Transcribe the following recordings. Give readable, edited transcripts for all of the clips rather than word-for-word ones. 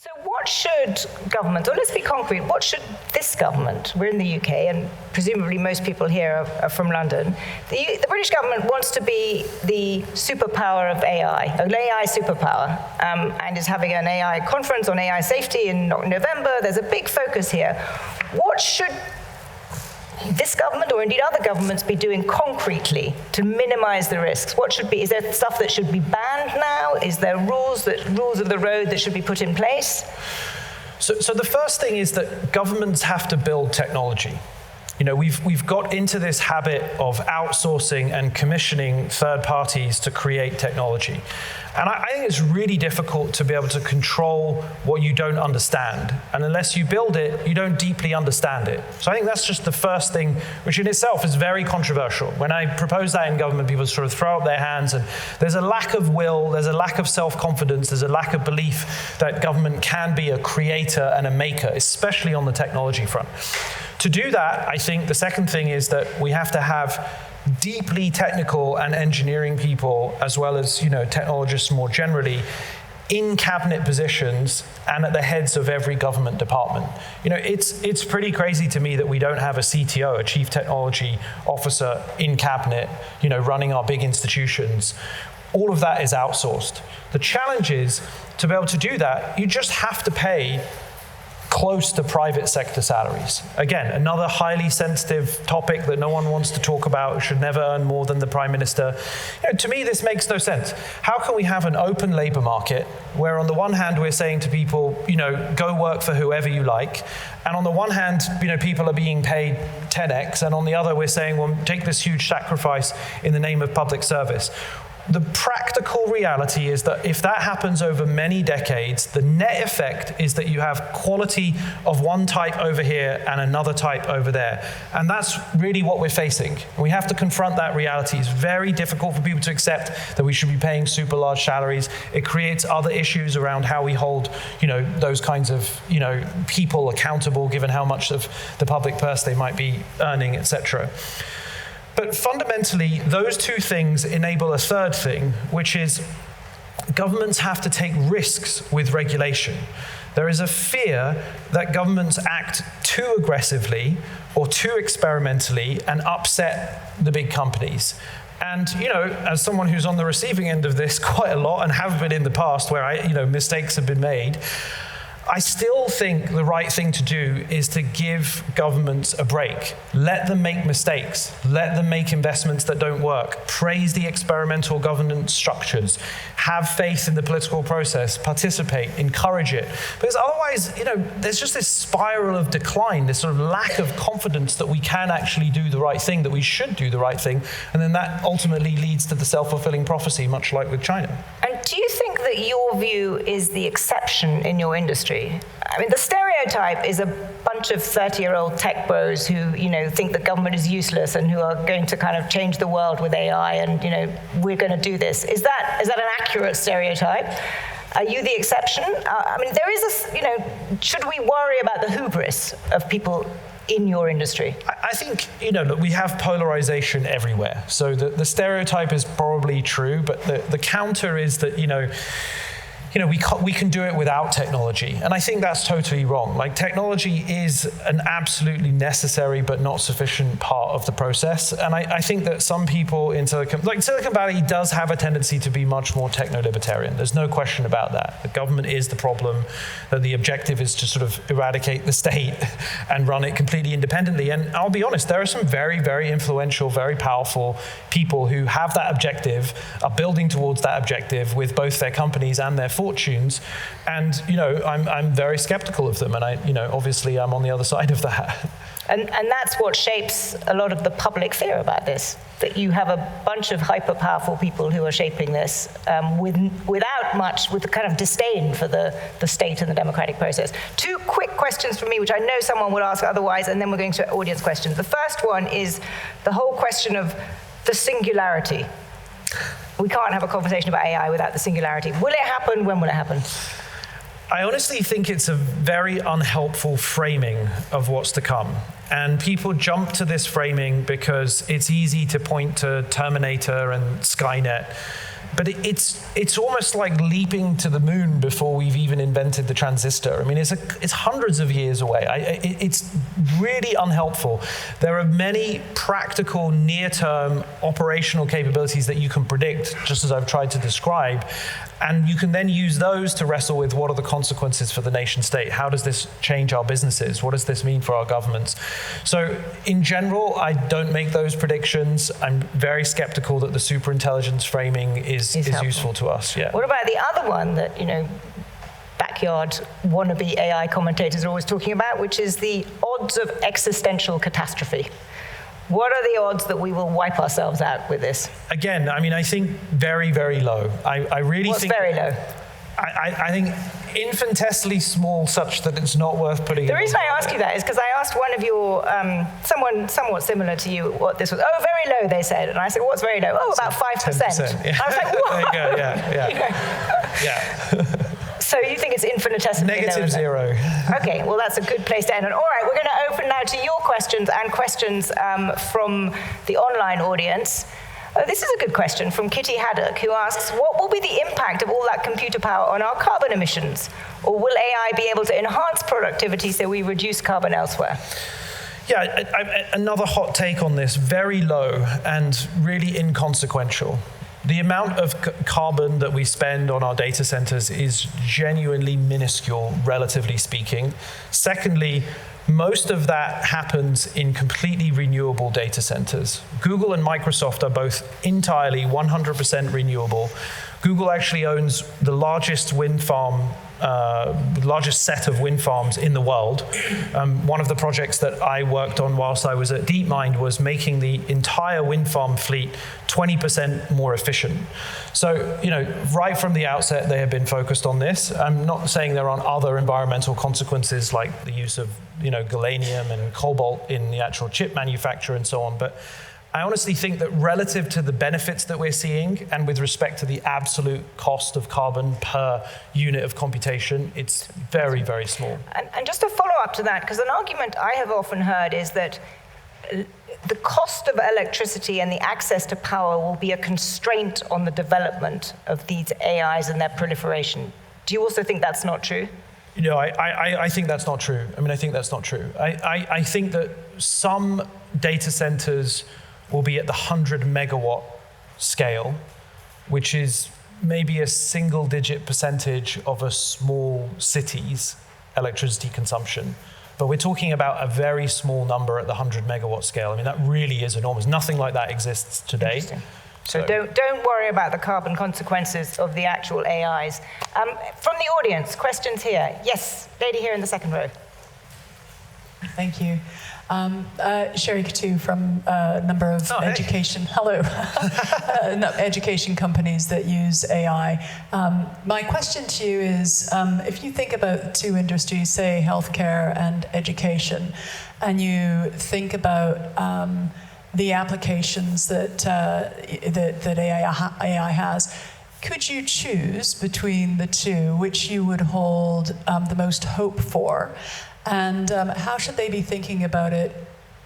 So what should government, or let's be concrete, what should this government, we're in the UK and presumably most people here are from London, the British government wants to be the superpower of AI, an AI superpower, and is having an AI conference on AI safety in November. There's a big focus here. What should this government, or indeed other governments, be doing concretely to minimize the risks? What should be, is there stuff that should be banned now? Is there rules of the road that should be put in place? So the first thing is that governments have to build technology. You know, we've got into this habit of outsourcing and commissioning third parties to create technology. And I think it's really difficult to be able to control what you don't understand. And unless you build it, you don't deeply understand it. So I think that's just the first thing, which in itself is very controversial. When I propose that in government, people sort of throw up their hands, and there's a lack of will, there's a lack of self-confidence, there's a lack of belief that government can be a creator and a maker, especially on the technology front. To do that, I think the second thing is that we have to have deeply technical and engineering people, as well as, you know, technologists more generally, in cabinet positions and at the heads of every government department. You know, it's pretty crazy to me that we don't have a CTO, a chief technology officer, in cabinet, you know, running our big institutions. All of that is outsourced. The challenge is, to be able to do that, you just have to pay close to private sector salaries. Again, another highly sensitive topic that no one wants to talk about, should never earn more than the Prime Minister. You know, to me, this makes no sense. How can we have an open labor market where on the one hand we're saying to people, you know, go work for whoever you like, and on the one hand, you know, people are being paid 10x, and on the other we're saying, well, take this huge sacrifice in the name of public service. The practical reality is that if that happens over many decades, the net effect is that you have quality of one type over here and another type over there. And that's really what we're facing. We have to confront that reality. It's very difficult for people to accept that we should be paying super large salaries. It creates other issues around how we hold, you know, those kinds of, you know, people accountable, given how much of the public purse they might be earning, etc. But fundamentally, those two things enable a third thing, which is governments have to take risks with regulation. There is a fear that governments act too aggressively or too experimentally and upset the big companies. And, you know, as someone who's on the receiving end of this quite a lot and have been in the past where mistakes have been made, I still think the right thing to do is to give governments a break. Let them make mistakes. Let them make investments that don't work. Praise the experimental governance structures. Have faith in the political process. Participate. Encourage it. Because otherwise, you know, there's just this spiral of decline, this sort of lack of confidence that we can actually do the right thing, that we should do the right thing, and then that ultimately leads to the self-fulfilling prophecy, much like with China. And do you think that your view is the exception in your industry? I mean, the stereotype is a bunch of 30-year-old tech bros who, you know, think that government is useless and who are going to kind of change the world with AI and, you know, we're going to do this. Is that an accurate stereotype? Are you the exception? I mean, there is a, you know, should we worry about the hubris of people in your industry? I think, you know, look, we have polarization everywhere. So the stereotype is probably true, but the counter is that, you know, we can do it without technology. And I think that's totally wrong. Like, technology is an absolutely necessary but not sufficient part of the process. And I think that some people in Silicon Valley does have a tendency to be much more techno-libertarian. There's no question about that. The government is the problem, that the objective is to sort of eradicate the state and run it completely independently. And I'll be honest, there are some very, very influential, very powerful people who have that objective, are building towards that objective with both their companies and their fortunes, and, you know, I'm very skeptical of them, and obviously I'm on the other side of that. And that's what shapes a lot of the public fear about this, that you have a bunch of hyper-powerful people who are shaping this with the kind of disdain for the state and the democratic process. Two quick questions from me, which I know someone will ask otherwise, and then we're going to audience questions. The first one is the whole question of the singularity. We can't have a conversation about AI without the singularity. Will it happen? When will it happen? I honestly think it's a very unhelpful framing of what's to come. And people jump to this framing because it's easy to point to Terminator and Skynet. But it's almost like leaping to the moon before we've even invented the transistor. I mean, it's hundreds of years away. It's really unhelpful. There are many practical, near-term operational capabilities that you can predict, just as I've tried to describe. And you can then use those to wrestle with what are the consequences for the nation state? How does this change our businesses? What does this mean for our governments? So in general, I don't make those predictions. I'm very skeptical that the superintelligence framing is useful to us. Yeah. What about the other one that, backyard wannabe AI commentators are always talking about, which is the odds of existential catastrophe? What are the odds that we will wipe ourselves out with this? Again, I mean, I think very, very low. I really What's think... What's very low? I think infinitesimally small, such that it's not worth putting... The reason I ask you that is because I asked one of your, someone somewhat similar to you, what this was. Oh, very low, they said. And I said, what's very low? Oh, about 5%. 10%, yeah. I was like, what? There you go, yeah. Yeah. So you think it's infinitesimally Negative zero. Okay, well, that's a good place to end on. All right, we're going to open now to your questions and questions from the online audience. This is a good question from Kitty Haddock, who asks, what will be the impact of all that computer power on our carbon emissions? Or will AI be able to enhance productivity so we reduce carbon elsewhere? Yeah, another hot take on this, very low and really inconsequential. The amount of carbon that we spend on our data centers is genuinely minuscule, relatively speaking. Secondly, most of that happens in completely renewable data centers. Google and Microsoft are both entirely 100% renewable. Google actually owns the largest wind farm, largest set of wind farms in the world. One of the projects that I worked on whilst I was at DeepMind was making the entire wind farm fleet 20% more efficient. So, right from the outset, they have been focused on this. I'm not saying there aren't other environmental consequences like the use of, gallium and cobalt in the actual chip manufacture and so on, but I honestly think that relative to the benefits that we're seeing and with respect to the absolute cost of carbon per unit of computation, it's very, very small. And just to follow up to that, because an argument I have often heard is that the cost of electricity and the access to power will be a constraint on the development of these AIs and their proliferation. Do you also think that's not true? I think that's not true. I think that's not true. I think that some data centers will be at the 100 megawatt scale, which is maybe a single-digit percentage of a small city's electricity consumption. But we're talking about a very small number at the 100 megawatt scale. That really is enormous. Nothing like that exists today. So don't worry about the carbon consequences of the actual AIs. From the audience, questions here. Yes, lady here in the second row. Thank you. Sherry Katu from a number of education education companies that use AI. My question to you is, if you think about two industries, say healthcare and education, and you think about the applications that AI has, could you choose between the two which you would hold the most hope for? And how should they be thinking about it?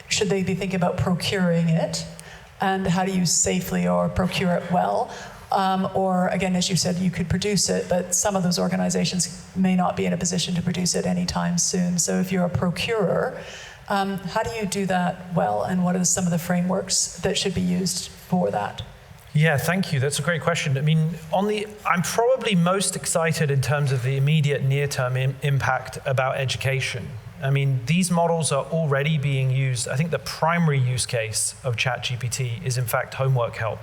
Should they be thinking about procuring it? And how do you safely or procure it well? Or again, as you said, you could produce it, but some of those organizations may not be in a position to produce it anytime soon. So if you're a procurer, how do you do that well? And what are some of the frameworks that should be used for that? Yeah, thank you. That's a great question. I'm probably most excited in terms of the immediate near-term impact about education. These models are already being used. I think the primary use case of ChatGPT is in fact homework help.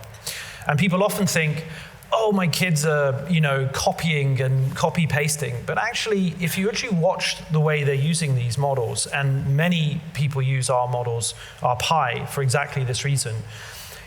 And people often think, oh, my kids are, copying and copy-pasting. But actually, if you actually watch the way they're using these models, and many people use our models, our Pi, for exactly this reason,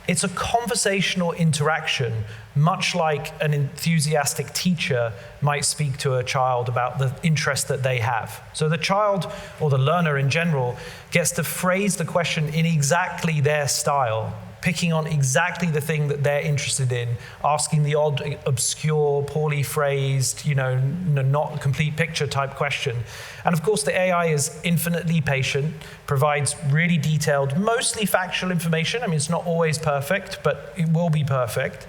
it's a conversational interaction, much like an enthusiastic teacher might speak to a child about the interest that they have. So the child, or the learner in general, gets to phrase the question in exactly their style, picking on exactly the thing that they're interested in, asking the odd, obscure, poorly phrased, not complete picture type question. And of course, the AI is infinitely patient, provides really detailed, mostly factual information. It's not always perfect, but it will be perfect.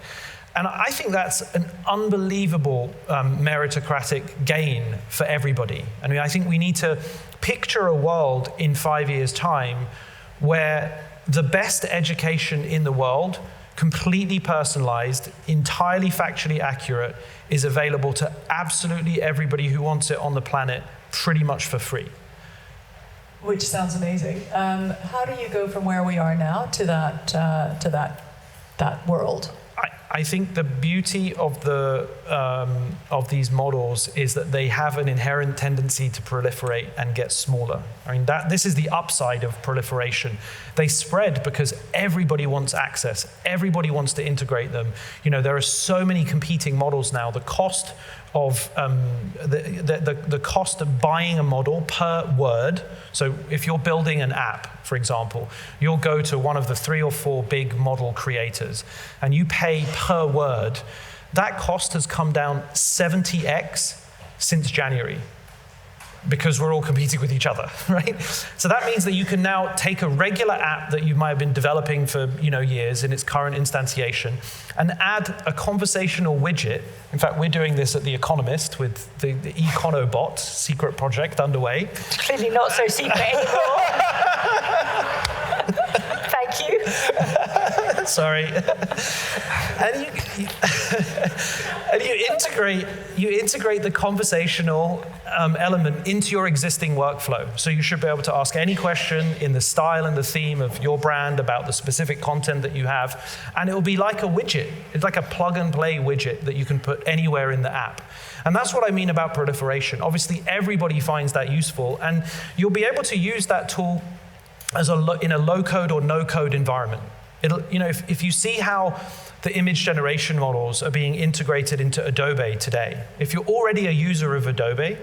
And I think that's an unbelievable meritocratic gain for everybody. I mean, I think we need to picture a world in 5 years' time where the best education in the world, completely personalized, entirely factually accurate, is available to absolutely everybody who wants it on the planet pretty much for free. Which sounds amazing. How do you go from where we are now to that world? I think the beauty of these models is that they have an inherent tendency to proliferate and get smaller. I mean, this is the upside of proliferation. They spread because everybody wants access. Everybody wants to integrate them. You know, there are so many competing models now. The cost of the cost of buying a model per word. So if you're building an app, for example, you'll go to one of the 3 or 4 big model creators and you pay per word. That cost has come down 70x since January, because we're all competing with each other, right? So that means that you can now take a regular app that you might have been developing for years in its current instantiation and add a conversational widget. In fact, we're doing this at The Economist with the Econobot secret project underway. Clearly not so secret anymore. Thank you. Sorry. And you integrate the conversational element into your existing workflow. So you should be able to ask any question in the style and the theme of your brand about the specific content that you have, and it will be like a widget. It's like a plug-and-play widget that you can put anywhere in the app. And that's what I mean about proliferation. Obviously, everybody finds that useful, and you'll be able to use that tool in a low-code or no-code environment. If you see how the image generation models are being integrated into Adobe today, if you're already a user of Adobe,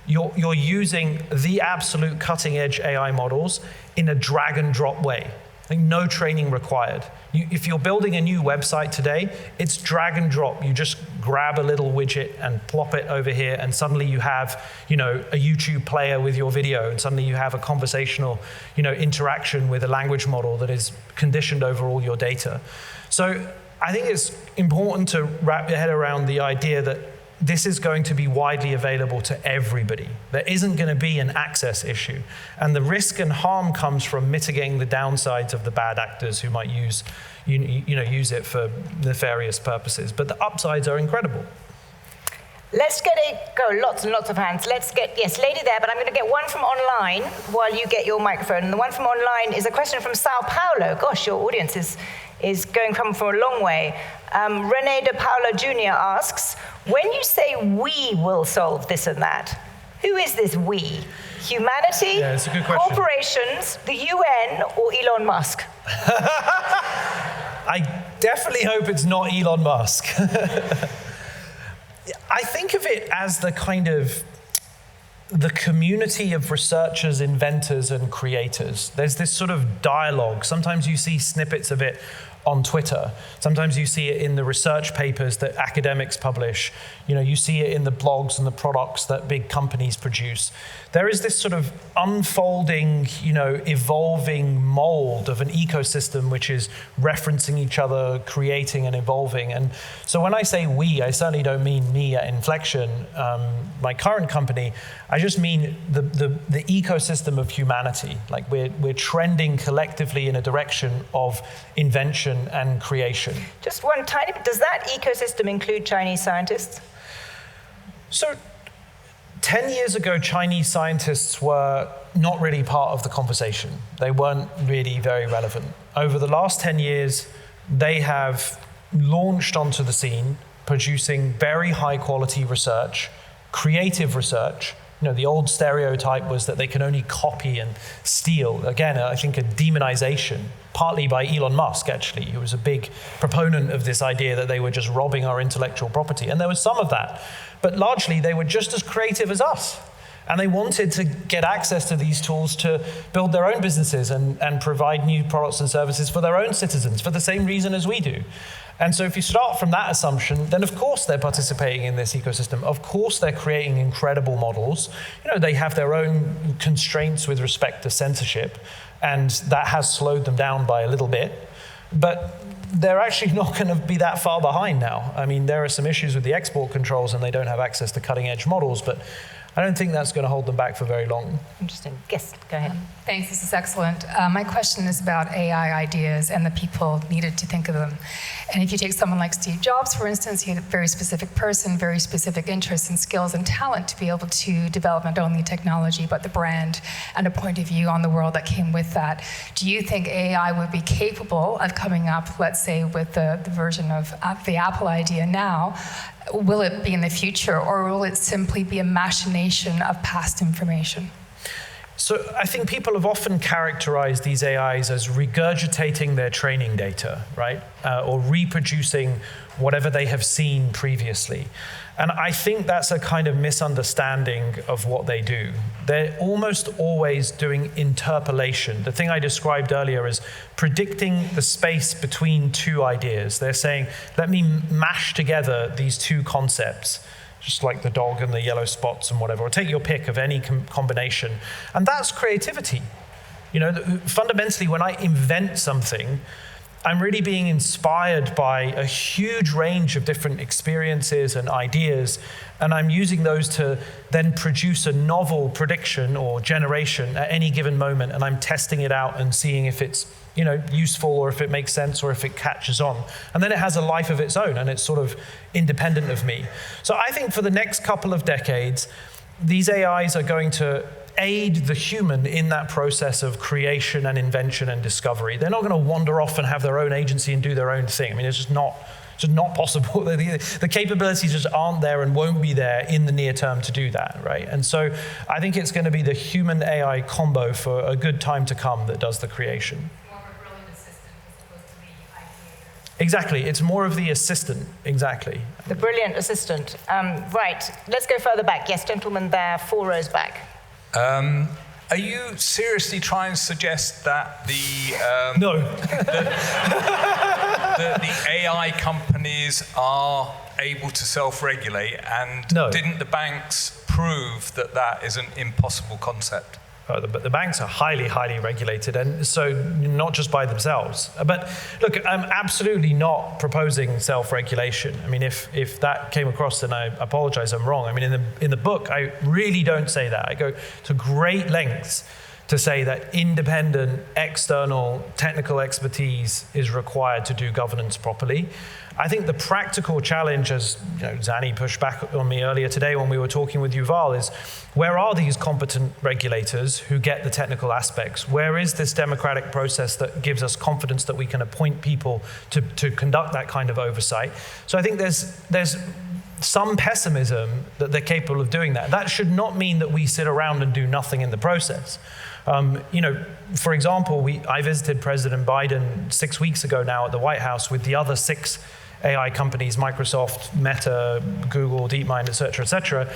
you're using the absolute cutting-edge AI models in a drag-and-drop way. Like no training required. If you're building a new website today, it's drag and drop. You just grab a little widget and plop it over here, and suddenly you have, a YouTube player with your video, and suddenly you have a conversational, interaction with a language model that is conditioned over all your data. So I think it's important to wrap your head around the idea that this is going to be widely available to everybody. There isn't going to be an access issue. And the risk and harm comes from mitigating the downsides of the bad actors who might use it for nefarious purposes. But the upsides are incredible. Let's go, lots and lots of hands. Yes, lady there, but I'm going to get one from online while you get your microphone. And the one from online is a question from Sao Paulo. Gosh, your audience is going from a long way. Rene de Paula Jr. asks, when you say we will solve this and that, who is this we? Humanity, yeah, it's a good question. Corporations, the UN, or Elon Musk? I definitely hope it's not Elon Musk. I think of it as the community of researchers, inventors, and creators. There's this sort of dialogue. Sometimes you see snippets of it on Twitter. Sometimes you see it in the research papers that academics publish. You see it in the blogs and the products that big companies produce. There is this sort of unfolding, evolving mold of an ecosystem which is referencing each other, creating and evolving. And so when I say we, I certainly don't mean me at Inflection, my current company. I just mean the ecosystem of humanity. Like we're trending collectively in a direction of invention and creation. Just one tiny bit. Does that ecosystem include Chinese scientists? So 10 years ago, Chinese scientists were not really part of the conversation. They weren't really very relevant. Over the last 10 years, they have launched onto the scene, producing very high quality research, creative research. The old stereotype was that they can only copy and steal. Again, I think a demonization, partly by Elon Musk, actually, who was a big proponent of this idea that they were just robbing our intellectual property. And there was some of that. But largely, they were just as creative as us. And they wanted to get access to these tools to build their own businesses and provide new products and services for their own citizens for the same reason as we do. And so if you start from that assumption, then of course they're participating in this ecosystem. Of course they're creating incredible models. They have their own constraints with respect to censorship, and that has slowed them down by a little bit. But they're actually not going to be that far behind now. I mean, there are some issues with the export controls and they don't have access to cutting edge models, but I don't think that's going to hold them back for very long. Interesting. Yes, go ahead. Thanks, this is excellent. My question is about AI ideas and the people needed to think of them. And if you take someone like Steve Jobs, for instance, he had a very specific person, very specific interests and skills and talent to be able to develop not only technology, but the brand and a point of view on the world that came with that. Do you think AI would be capable of coming up, let's say, with the version of the Apple idea now? Will it be in the future, or will it simply be a machination of past information? So I think people have often characterized these AIs as regurgitating their training data, right? Or reproducing whatever they have seen previously. And I think that's a kind of misunderstanding of what they do. They're almost always doing interpolation. The thing I described earlier is predicting the space between two ideas. They're saying, let me mash together these two concepts, just like the dog and the yellow spots and whatever, or take your pick of any combination. And that's creativity. You know, fundamentally, when I invent something, I'm really being inspired by a huge range of different experiences and ideas, and I'm using those to then produce a novel prediction or generation at any given moment, and I'm testing it out and seeing if it's, you know, useful or if it makes sense or if it catches on. And then it has a life of its own, and it's sort of independent of me. So I think for the next couple of decades, these AIs are going to aid the human in that process of creation and invention and discovery. They're not going to wander off and have their own agency and do their own thing. I mean, it's just not possible. The capabilities just aren't there and won't be there in the near term to do that, right? And so I think it's going to be the human AI combo for a good time to come that does the creation. More of a brilliant assistant as opposed to the ideator. Exactly, it's more of the assistant, exactly. The brilliant assistant. Right, let's go further back. Yes, gentleman there, 4 rows back. Are you seriously trying to suggest that No. the AI companies are able to self-regulate, and No. didn't the banks prove that that is an impossible concept? But the banks are highly, highly regulated, and so not just by themselves. But look, I'm absolutely not proposing self-regulation. I mean, if that came across, then I apologize, I'm wrong. I mean, in the book, I really don't say that. I go to great lengths to say that independent, external, technical expertise is required to do governance properly. I think the practical challenge, as you know, Zanny pushed back on me earlier today when we were talking with Yuval, is where are these competent regulators who get the technical aspects? Where is this democratic process that gives us confidence that we can appoint people to conduct that kind of oversight? So I think there's some pessimism that they're capable of doing that. That should not mean that we sit around and do nothing in the process. You know, for example, I visited President Biden 6 weeks ago now at the White House with the other 6 AI companies, Microsoft, Meta, Google, DeepMind, et cetera,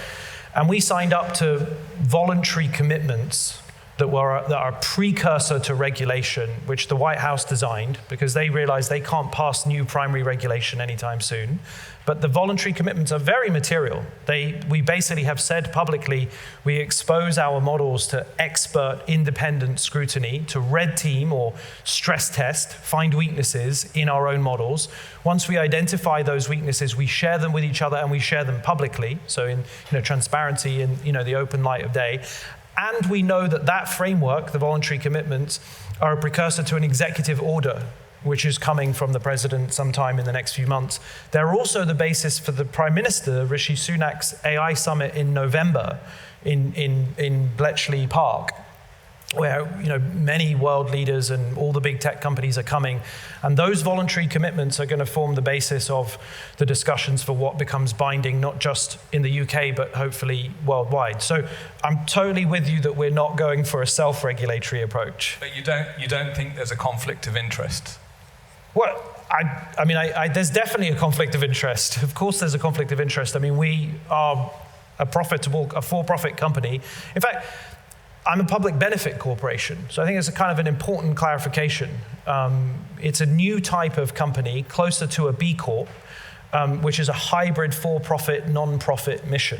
and we signed up to voluntary commitments that are a precursor to regulation, which the White House designed because they realized they can't pass new primary regulation anytime soon. But the voluntary commitments are very material. We basically have said publicly, we expose our models to expert independent scrutiny, to red team or stress test, find weaknesses in our own models. Once we identify those weaknesses, we share them with each other and we share them publicly. So in transparency and the open light of day. And we know that framework, the voluntary commitments, are a precursor to an executive order, which is coming from the president sometime in the next few months. They're also the basis for the Prime Minister, Rishi Sunak's AI summit in November in Bletchley Park, where many world leaders and all the big tech companies are coming. And those voluntary commitments are going to form the basis of the discussions for what becomes binding, not just in the UK, but hopefully worldwide. So I'm totally with you that we're not going for a self-regulatory approach. But you don't think there's a conflict of interest? Well, I mean, there's definitely a conflict of interest. Of course there's a conflict of interest. I mean, we are a for-profit company. In fact, I'm a public benefit corporation, so I think it's a kind of an important clarification. It's a new type of company, closer to a B Corp, which is a hybrid for-profit, non-profit mission.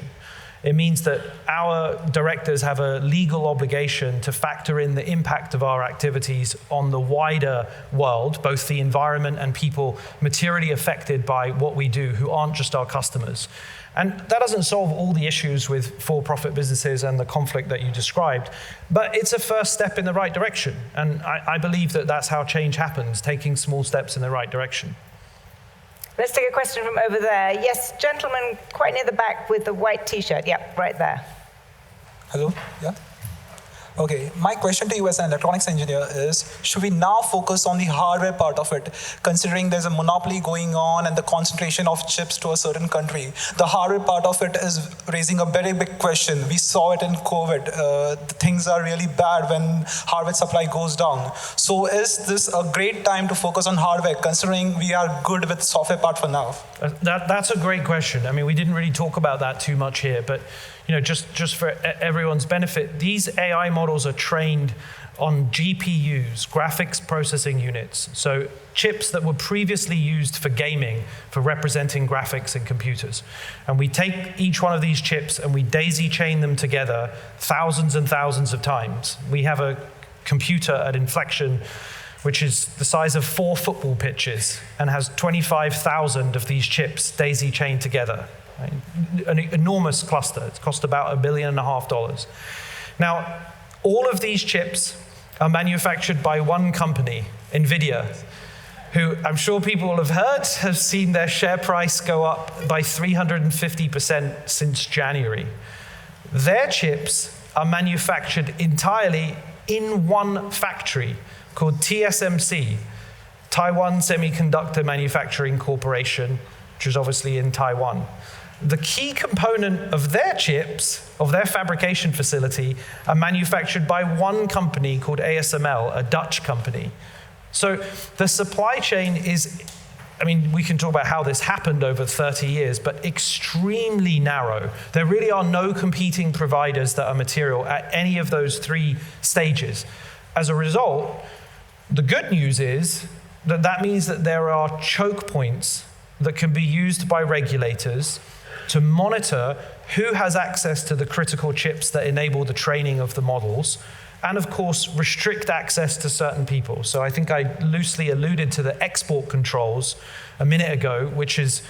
It means that our directors have a legal obligation to factor in the impact of our activities on the wider world, both the environment and people materially affected by what we do who aren't just our customers. And that doesn't solve all the issues with for-profit businesses and the conflict that you described, but it's a first step in the right direction. And I believe that that's how change happens, taking small steps in the right direction. Let's take a question from over there. Yes, gentleman quite near the back with the white T-shirt. Yep, right there. Hello? Yeah? Okay, my question to you as an electronics engineer is, should we now focus on the hardware part of it, considering there's a monopoly going on and the concentration of chips to a certain country? The hardware part of it is raising a very big question. We saw it in COVID. Things are really bad when hardware supply goes down. So is this a great time to focus on hardware, considering we are good with software part for now? That's a great question. I mean, we didn't really talk about that too much here, but just for everyone's benefit, these AI models are trained on GPUs, graphics processing units, so chips that were previously used for gaming, for representing graphics in computers. And we take each one of these chips and we daisy chain them together thousands and thousands of times. We have a computer at Inflection which is the size of 4 football pitches and has 25,000 of these chips daisy chained together. An enormous cluster. It's cost about $1.5 billion. Now, all of these chips are manufactured by one company, Nvidia, who I'm sure people will have heard, have seen their share price go up by 350% since January. Their chips are manufactured entirely in one factory called TSMC, Taiwan Semiconductor Manufacturing Corporation, which is obviously in Taiwan. The key component of their chips, of their fabrication facility, are manufactured by one company called ASML, a Dutch company. So the supply chain is, I mean, we can talk about how this happened over 30 years, but extremely narrow. There really are no competing providers that are material at any of those 3 stages. As a result, the good news is that that means that there are choke points that can be used by regulators to monitor who has access to the critical chips that enable the training of the models, and of course, restrict access to certain people. So I think I loosely alluded to the export controls a minute ago, which is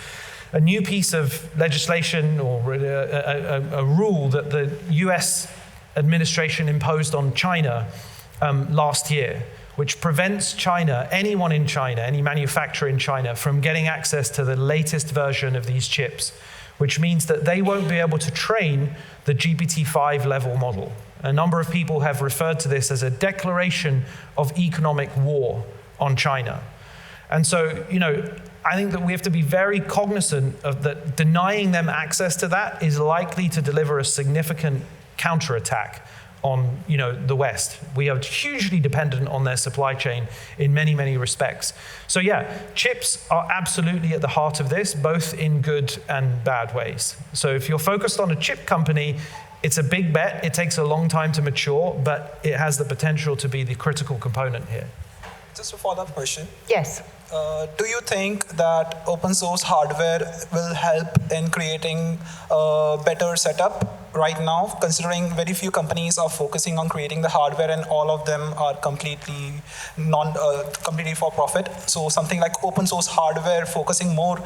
a new piece of legislation or a rule that the US administration imposed on China last year, which prevents China, anyone in China, any manufacturer in China, from getting access to the latest version of these chips, which means that they won't be able to train the GPT-5 level model. A number of people have referred to this as a declaration of economic war on China. And so, I think that we have to be very cognizant of that denying them access to that is likely to deliver a significant counterattack on the West. We are hugely dependent on their supply chain in many, many respects. So yeah, chips are absolutely at the heart of this, both in good and bad ways. So if you're focused on a chip company, it's a big bet. It takes a long time to mature, but it has the potential to be the critical component here. Just a follow-up question. Yes. Do you think that open source hardware will help in creating a better setup right now, considering very few companies are focusing on creating the hardware and all of them are completely for profit? So something like open source hardware focusing more,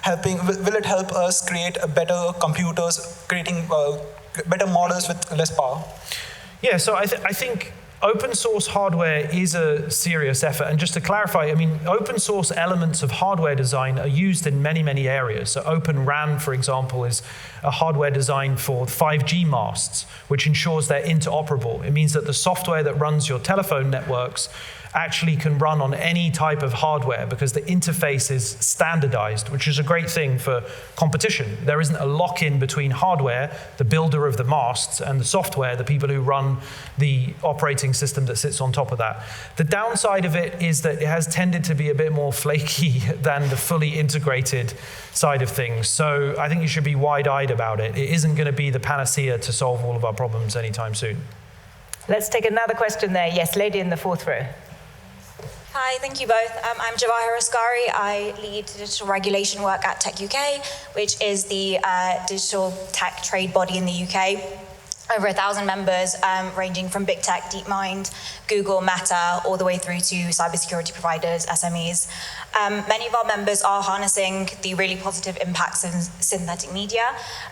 will it help us create better computers, creating better models with less power? Yeah, so I think open source hardware is a serious effort. And just to clarify, I mean, open source elements of hardware design are used in many, many areas. So Open RAN, for example, is a hardware design for 5G masts, which ensures they're interoperable. It means that the software that runs your telephone networks actually can run on any type of hardware because the interface is standardized, which is a great thing for competition. There isn't a lock-in between hardware, the builder of the masts, and the software, the people who run the operating system that sits on top of that. The downside of it is that it has tended to be a bit more flaky than the fully integrated side of things. So I think you should be wide-eyed about it. It isn't going to be the panacea to solve all of our problems anytime soon. Let's take another question there. Yes, lady in the 4th row. Hi, thank you both. I'm Jawahir Asghari. I lead digital regulation work at Tech UK, which is the digital tech trade body in the UK. Over 1,000 members, ranging from big tech, DeepMind, Google, Meta, all the way through to cybersecurity providers, SMEs. Many of our members are harnessing the really positive impacts of synthetic media,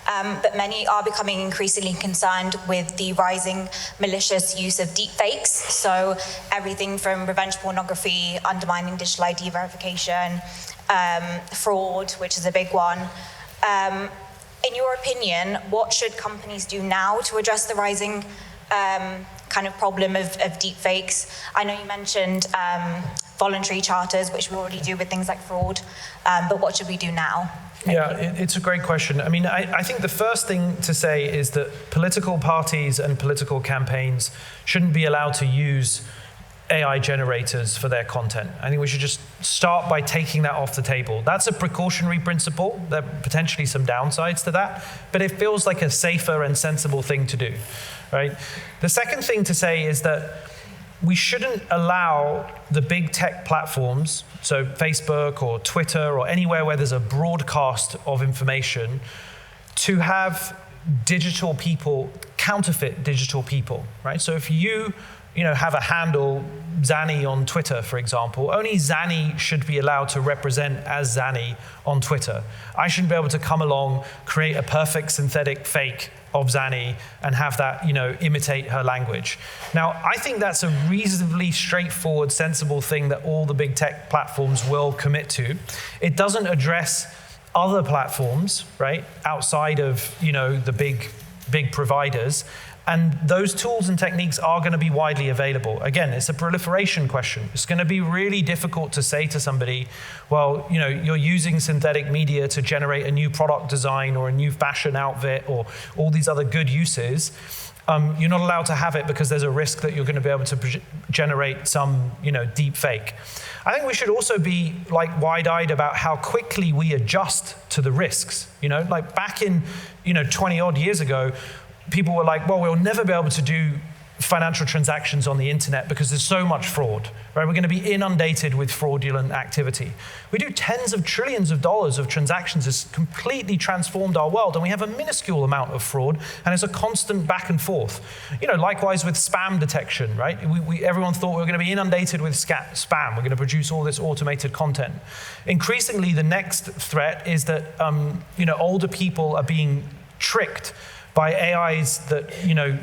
but many are becoming increasingly concerned with the rising malicious use of deepfakes. So everything from revenge pornography, undermining digital ID verification, fraud, which is a big one. In your opinion, what should companies do now to address the rising kind of problem of deepfakes? I know you mentioned voluntary charters, which we already do with things like fraud, but what should we do now? It's a great question. I mean, I think the first thing to say is that political parties and political campaigns shouldn't be allowed to use AI generators for their content. I think we should just start by taking that off the table. That's a precautionary principle. There are potentially some downsides to that, but it feels like a safer and sensible thing to do, right? The second thing to say is that we shouldn't allow the big tech platforms, so Facebook or Twitter or anywhere where there's a broadcast of information, to have digital people, counterfeit digital people, right? So if you have a handle, Zanny on Twitter, for example, only Zanny should be allowed to represent as Zanny on Twitter. I shouldn't be able to come along, create a perfect synthetic fake of Zanny and have that, imitate her language. Now, I think that's a reasonably straightforward, sensible thing that all the big tech platforms will commit to. It doesn't address other platforms, right, outside of, the big providers. And those tools and techniques are going to be widely available. Again, it's a proliferation question. It's going to be really difficult to say to somebody, well, you're using synthetic media to generate a new product design or a new fashion outfit or all these other good uses. You're not allowed to have it because there's a risk that you're going to be able to generate some, deep fake. I think we should also be wide-eyed about how quickly we adjust to the risks. Like back in 20 odd years ago, people were like, well, we'll never be able to do financial transactions on the internet because there's so much fraud, right? We're going to be inundated with fraudulent activity. We do tens of trillions of dollars of transactions. It's completely transformed our world, and we have a minuscule amount of fraud, and it's a constant back and forth. Likewise with spam detection, right? Everyone thought we were going to be inundated with spam. We're going to produce all this automated content. Increasingly, the next threat is that older people are being tricked by AIs that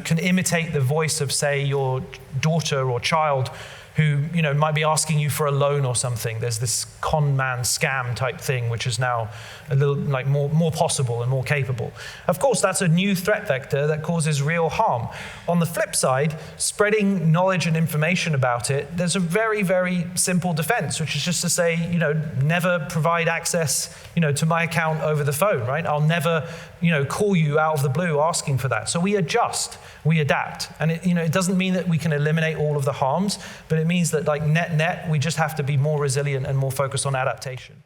can imitate the voice of, say, your daughter or child who might be asking you for a loan or something. There's this con man scam type thing, which is now a little more possible and more capable. Of course, that's a new threat vector that causes real harm. On the flip side, spreading knowledge and information about it, there's a very, very simple defense, which is just to say, never provide access, to my account over the phone, right? I'll never, call you out of the blue asking for that. So we adjust, we adapt. And it doesn't mean that we can eliminate all of the harms, but it means that net, we just have to be more resilient and more focused on adaptation.